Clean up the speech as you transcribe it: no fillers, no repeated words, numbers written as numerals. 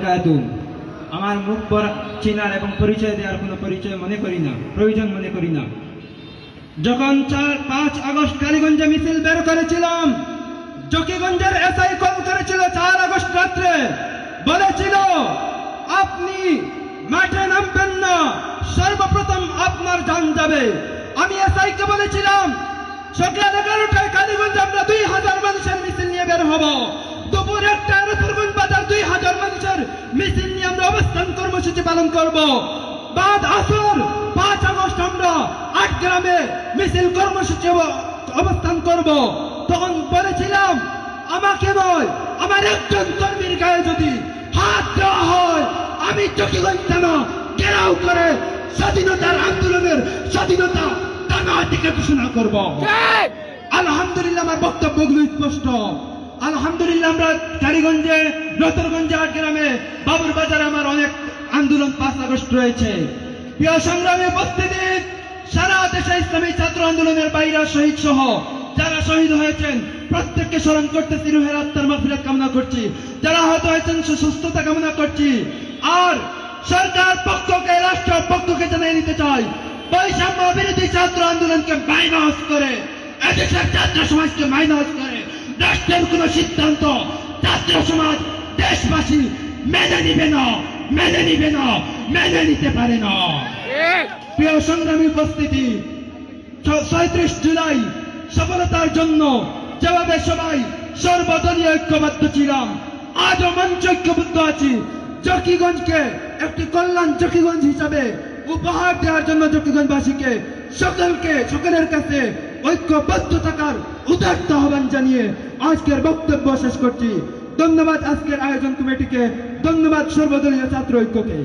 বারাকাতুহু। আমার মুখ চিনার এবং পরিচয় দেওয়ার কোনো পরিচয় মনে করি না, প্রয়োজন মনে করি না। যখন 5 আগস্ট কালীগঞ্জে মিছিল বের করেছিলাম, জকিগঞ্জের এসআই কল করেছিল 4 আগস্ট রাত্রে, বলেছিল আপনি মাঠে নামবেন না, সর্বপ্রথম আপনার জান যাবে। আমি এসআইকে বলেছিলাম সকাল 11টায় কালীগঞ্জে আমরা 2000 মানুষের মিছিল নিয়ে বের হব। দুপুর 1টায় রসুলগঞ্জ বাজার 2000 মানুষের মিছিল নিয়ে আমরা অবস্থান কর্মসূচি পালন করব। বাদ আসর 5 আগস্ট আমরা 8 গ্রামে মিছিল কর্মসূচি অবস্থান করব। তখন বলেছিলাম আমাকে নয়, আমার একজন কর্মীর গায়ে যদি হাত দেওয়া হয় আমি জকিগঞ্জ থানা ঘেরাও করে স্বাধীনতার আন্দোলনের স্বাধীনতা টানা দিকে ঘোষণা করব। আলহামদুলিল্লাহ আমার বক্তব্যগুলো স্পষ্ট। আলহামদুলিল্লাহ আমরা কালীগঞ্জে, রতনগঞ্জে, 8 গ্রামে, বাবুর বাজারে আমার অনেক আন্দোলন 5 আগস্ট রয়েছে। প্রিয় সংগ্রামী উপস্থিতি, সারা দেশে ইসলামী ছাত্র আন্দোলনের বাইরা শহীদ সহ যারা শহীদ হয়েছেন প্রত্যেককে স্মরণ করতেছি, রুহের আত্মার মাগফিরাত কামনা করছি। যারা আহত হয়েছেন সুস্থতা কামনা করছি। আর সরকার পক্ষকে, রাষ্ট্র পক্ষকে জানিয়ে দিতে চাই, বৈষম্য বিরোধী ছাত্র আন্দোলনকে মাইনাস করে, এদেশের ছাত্র সমাজকে মাইনাস করে রাষ্ট্রের কোন সিদ্ধান্ত ছাত্র সমাজ, দেশবাসী মেনে নিবে না, মেনে নিবে না, মেনে নিতে পারে না। প্রিয় সংগ্রামী উপস্থিতি, 37 জুলাই সফলতার জন্য যেভাবে সবাই সর্বদলীয় ঐক্যবদ্ধ ছিলাম, আজও মঞ্চ ঐক্যবদ্ধ আছি। জকিগঞ্জকে একটি কল্যাণ জকিগঞ্জ হিসাবে উপহার দেওয়ার জন্য জকিগঞ্জবাসীকে সকলের কাছে ঐক্যবদ্ধ থাকার উদাত্ত আহ্বান জানিয়ে আজকের বক্তব্য শেষ করছি। ধন্যবাদ আজকের আয়োজন কমিটিকে, ধন্যবাদ সর্বদলীয় ছাত্র ঐক্যকে।